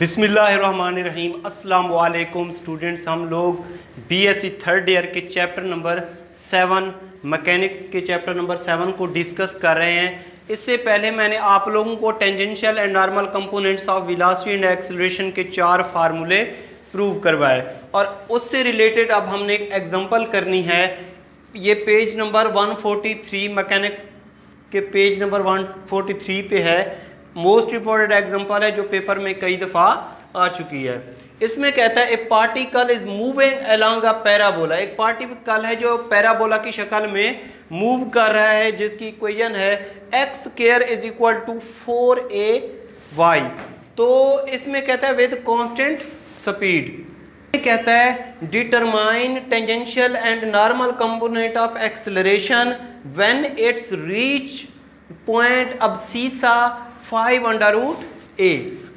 बिस्मिल्लाहिर्रहमानिर्रहीम। अस्सलाम वालेकुम स्टूडेंट्स, हम लोग बीएससी थर्ड ईयर के चैप्टर नंबर 7 मैकेनिक्स के चैप्टर नंबर 7 को डिस्कस कर रहे हैं। इससे पहले मैंने आप लोगों को tangential and normal components of velocity and acceleration के 4 फार्मूले प्रूव करवाए और उससे रिलेटेड अब हमने एक एग्जांपल करनी है। ये पेज नंबर 143 मैकेनिक्स के पेज नंबर 143 पे है। मोस्ट इंपॉर्टेंट एग्जांपल है जो पेपर में कई दफ़ा आ चुकी है। इसमें कहता है ए particle is moving along a parabola. एक पार्टिकल है जो पैराबोला की शक्ल में मूव कर रहा है, जिसकी इक्वेशन है x square is equal to 4ay। तो इसमें कहता है विद कांस्टेंट स्पीड। कहता है determine tangential and normal component of acceleration when it's reach point abscissa 5√a।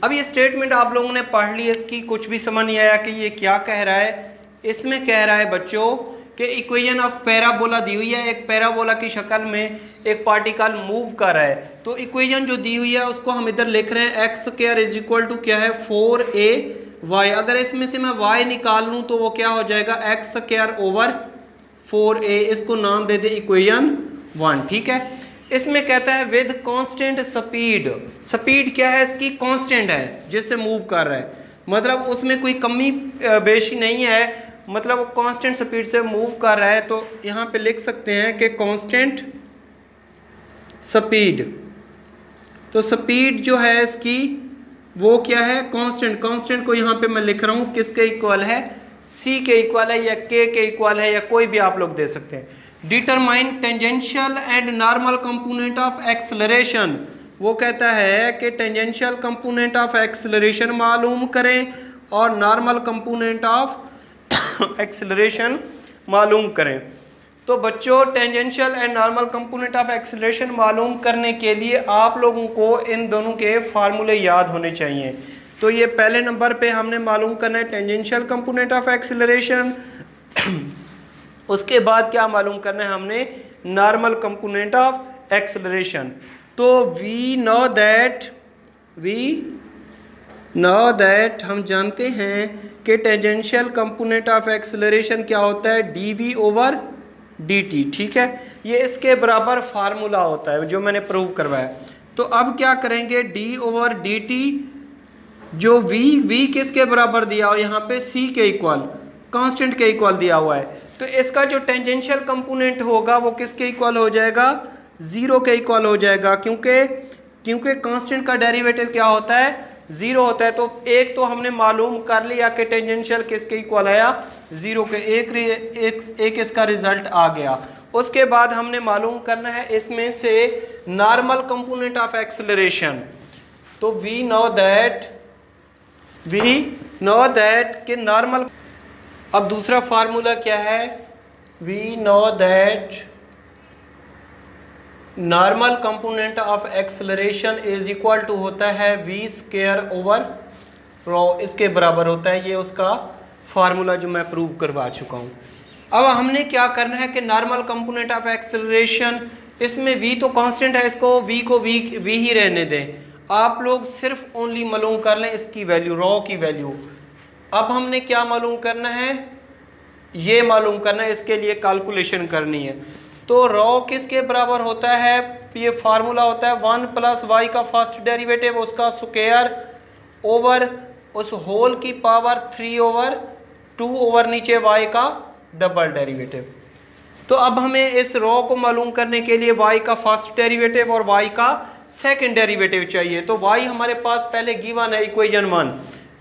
अब ये स्टेटमेंट आप लोगों ने पढ़ ली, इसकी कुछ भी समझ नहीं आया कि ये क्या कह रहा है। इसमें कह रहा है बच्चों कि इक्वेशन ऑफ पैराबोला दी हुई है, एक पैराबोला की शक्ल में एक पार्टिकल मूव कर रहा है। तो इक्वेशन जो दी हुई है उसको हम इधर लिख रहे हैं x square is equal to क्या है 4ay। अगर इसमें से मैं y निकाल लूँ तो वो क्या हो जाएगा एक्स स्क्वायर ओवर 4a। इसको नाम दे दे इक्वेशन 1। ठीक है। इसमें कहता है विद कांस्टेंट स्पीड। स्पीड क्या है इसकी? कांस्टेंट है, जिससे मूव कर रहा है, मतलब उसमें कोई कमी बेशी नहीं है, मतलब कांस्टेंट स्पीड से मूव कर रहा है। तो यहाँ पे लिख सकते हैं कि कांस्टेंट स्पीड। तो स्पीड जो है इसकी वो क्या है? कांस्टेंट। कांस्टेंट को यहाँ पे मैं लिख रहा हूँ किसके इक्वल है? c के इक्वल है या k के इक्वल है या कोई भी आप लोग दे सकते हैं। Determine tangential and normal component of acceleration. वो कहता है कि टेंजेंशियल कंपोनेंट ऑफ एक्सेलरेशन मालूम करें और नॉर्मल कंपोनेंट ऑफ एक्सेलरेशन मालूम करें। तो बच्चों tangential and normal component of acceleration मालूम करने के लिए आप लोगों को इन दोनों के फार्मूले याद होने चाहिए। तो ये पहले नंबर पे हमने मालूम करना है टेंजेंशियल कंपोनेंट ऑफ एक्सेलरेशन। उसके बाद क्या मालूम करना है हमने? Normal component of acceleration. तो वी नो दैट हम जानते हैं कि टेंजेंशियल कंपोनेंट ऑफ एक्सेलरेशन क्या होता है? dv over dt। ठीक है, ये इसके बराबर फार्मूला होता है जो मैंने प्रूव करवाया। तो अब क्या करेंगे? d ओवर dt जो v किसके बराबर दिया और यहाँ पे c के इक्वल, कांस्टेंट के इक्वल दिया हुआ है। तो इसका जो टेंजेंशियल कंपोनेंट होगा वो किसके इक्वल हो जाएगा? 0 के इक्वल हो जाएगा, क्योंकि कांस्टेंट का डेरिवेटिव क्या होता है? 0 होता है। तो एक तो हमने मालूम कर लिया कि टेंजेंशियल किसके इक्वल आया? 0 के। एक इसका रिजल्ट आ गया। उसके बाद हमने मालूम करना है इसमें से नॉर्मल कंपोनेंट ऑफ एक्सेलरेशन। तो वी नो दैट कि नॉर्मल। अब दूसरा फार्मूला क्या है? We know that normal component of acceleration is equal to होता है v स्क्वायर ओवर रो, इसके बराबर होता है। ये उसका फार्मूला जो मैं प्रूव करवा चुका हूँ। अब हमने क्या करना है कि नॉर्मल कंपोनेंट ऑफ एक्सेलरेशन, इसमें v तो कांस्टेंट है, इसको v को v ही रहने दें। आप लोग सिर्फ ओनली मालूम कर लें इसकी वैल्यू, रो की वैल्यू। अब हमने क्या मालूम करना है? ये मालूम करना है, इसके लिए कैलकुलेशन करनी है। तो रो किसके बराबर होता है? ये फार्मूला होता है 1 प्लस वाई का फर्स्ट डेरिवेटिव उसका स्क्वायर ओवर उस होल की पावर 3/2 ओवर नीचे वाई का डबल डेरिवेटिव। तो अब हमें इस रो को मालूम करने के लिए वाई का फर्स्ट डेरिवेटिव और वाई का सेकंड डेरिवेटिव चाहिए। तो वाई हमारे पास पहले गिवन है इक्वेशन 1।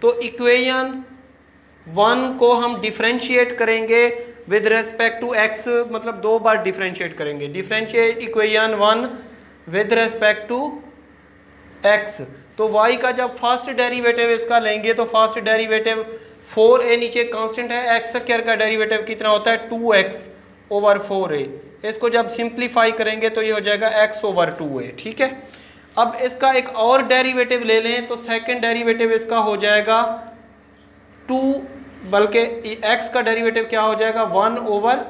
तो इक्वेशन 1 को हम डिफरेंशिएट करेंगे विद रेस्पेक्ट टू x, मतलब 2 बार डिफरेंशिएट करेंगे। Differentiate equation 1 with respect to x। तो y का जब फर्स्ट डेरिवेटिव इसका लेंगे तो फर्स्ट डेरिवेटिव 4a नीचे कांस्टेंट है, x स्क्वायर का डेरिवेटिव कितना होता है? 2x over 4a। इसको जब सिंप्लीफाई करेंगे तो ये हो जाएगा x ओवर 2a। ठीक है। अब इसका एक और डेरिवेटिव ले लें तो सेकंड डेरिवेटिव इसका हो जाएगा 2, बल्कि x का डेरिवेटिव क्या हो जाएगा? 1 ओवर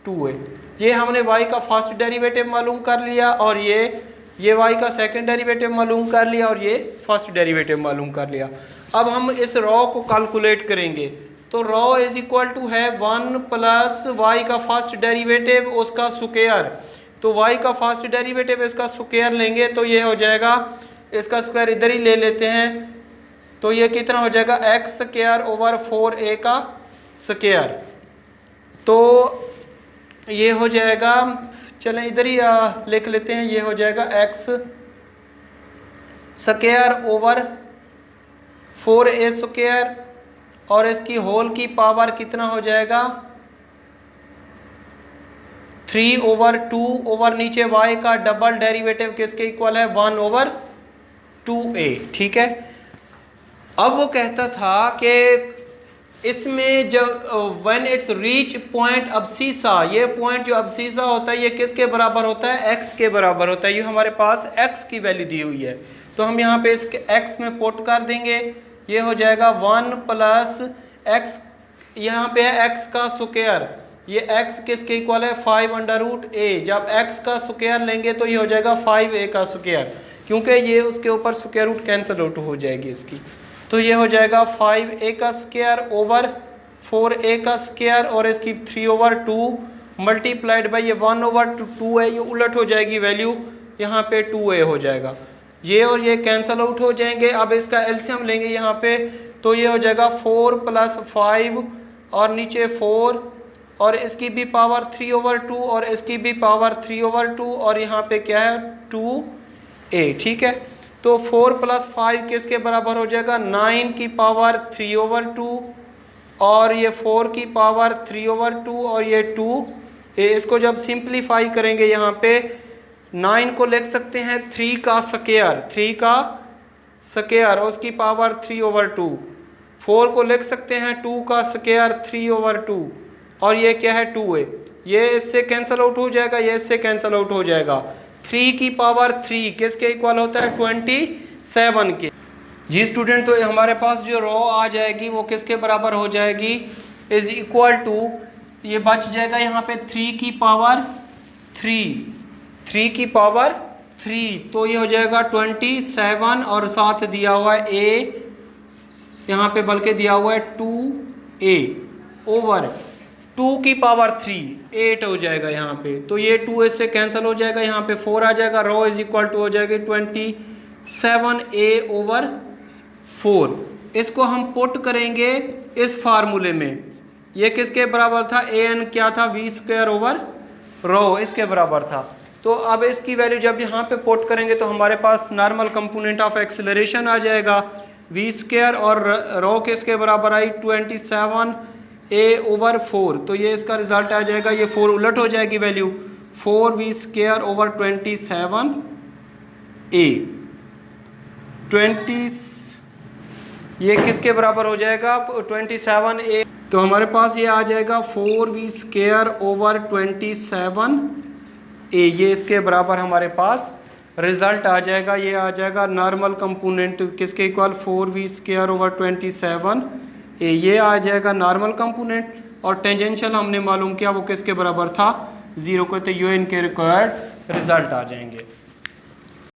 2a। ये हमने y का फर्स्ट डेरिवेटिव मालूम कर लिया और ये ये y का सेकंड डेरिवेटिव मालूम कर लिया और ये फर्स्ट डेरिवेटिव मालूम कर लिया। अब हम इस रॉ को कैलकुलेट करेंगे, तो रॉ इज इक्वल टू है 1 प्लस वाई का फर्स्ट डेरिवेटिव उसका स्क्वायर। तो y का फर्स्ट डेरिवेटिव इसका स्क्वायर लेंगे तो ये हो जाएगा, इसका स्क्वायर इधर ही ले लेते हैं, तो ये कितना हो जाएगा एक्स स्क्वायर ओवर 4a का स्क्वायर। तो ये हो जाएगा, चलें इधर ही लिख लेते हैं, ये हो जाएगा x square over 4a square और इसकी होल की पावर कितना हो जाएगा 3 ओवर 2 ओवर नीचे y का डबल डेरिवेटिव किसके इक्वल है 1 ओवर 2a। ठीक है, अब वो कहता था कि इसमें जब व्हेन इट्स रीच पॉइंट अब्सीसा, ये पॉइंट जो अब्सीसा होता है ये किसके बराबर होता है x के बराबर होता है। ये हमारे पास x की वैल्यू दी हुई है, तो हम यहाँ पे इसके x में पुट कर देंगे, ये हो जाएगा 1 प्लस x, यहाँ पे है x का स्क्वायर, ये x किसके इक्वल है 5 अंडर रूट a। जब x का स्क्वायर लेंगे तो ये हो जाएगा 5a का स्क्वायर, क्योंकि ये उसके ऊपर स्क्वायर रूट कैंसिल आउट हो जाएगी इसकी, तो ये हो जाएगा 5a का स्क्वायर ओवर 4a का स्क्वायर और इसकी 3 ओवर 2 मल्टीप्लाइड बाई ये 1 ओवर 2 है, ये उलट हो जाएगी वैल्यू, यहाँ पे 2a हो जाएगा, ये और ये कैंसिल आउट हो जाएंगे। अब इसका एलसीएम लेंगे यहाँ पे, तो ये हो जाएगा 4 प्लस 5 और नीचे 4 और इसकी भी पावर 3 ओवर 2 और इसकी भी पावर 3 ओवर 2 और यहाँ पे क्या है 2a। ठीक है, तो 4 प्लस 5 किसके बराबर हो जाएगा 9 की पावर 3 ओवर 2 और ये 4 की पावर 3 ओवर 2 और ये 2a। इसको जब सिंप्लीफाई करेंगे यहाँ पे 9 को लिख सकते हैं 3 का स्क्वायर और उसकी पावर 3 ओवर 2, 4 को लिख सकते हैं 2 का स्क्वायर 3 ओवर 2 और ये क्या है 2a, ये इससे कैंसिल आउट हो जाएगा, ये इससे कैंसिल आउट हो जाएगा। 3 की पावर 3 किसके इक्वल होता है 27 के। जी स्टूडेंट, तो हमारे पास जो रॉ आ जाएगी वो किसके बराबर हो जाएगी इज इक्वल टू, ये बच जाएगा यहाँ पे 3 की पावर 3, तो ये हो जाएगा 27 और साथ दिया हुआ है a, यहाँ पे बल्कि दिया हुआ है 2a ओवर 2 की पावर 3 8 हो जाएगा यहाँ पे, तो ये 2 से कैंसिल हो जाएगा, यहाँ पे 4 आ जाएगा, रॉ इज इक्वल टू हो जाएगी 27a ओवर 4। इसको हम पुट करेंगे इस फार्मूले में, ये किसके बराबर था an क्या था v स्क्वायर ओवर रॉ, इसके बराबर था। तो अब इसकी वैल्यू जब यहाँ पे पुट करेंगे तो हमारे पास नॉर्मल कंपोनेंट ऑफ एक्सेलरेशन आ जाएगा v स्क्वायर और रॉ किसके बराबर आई 27a ओवर 4, तो ये इसका रिजल्ट आ जाएगा, ये 4 उलट हो जाएगी value 4v square over 27a 20, ये किसके बराबर हो जाएगा 27a, तो हमारे पास ये आ जाएगा 4v स्क्वायर ओवर 27a, ये इसके बराबर हमारे पास रिजल्ट आ जाएगा। ये आ जाएगा नॉर्मल कंपोनेंट किसके equal 4v square over 27a, ये आ जाएगा नॉर्मल कंपोनेंट और टेंजेंशियल हमने मालूम किया वो किसके बराबर था 0 को, तो ये इनके रिक्वायर्ड रिजल्ट आ जाएंगे।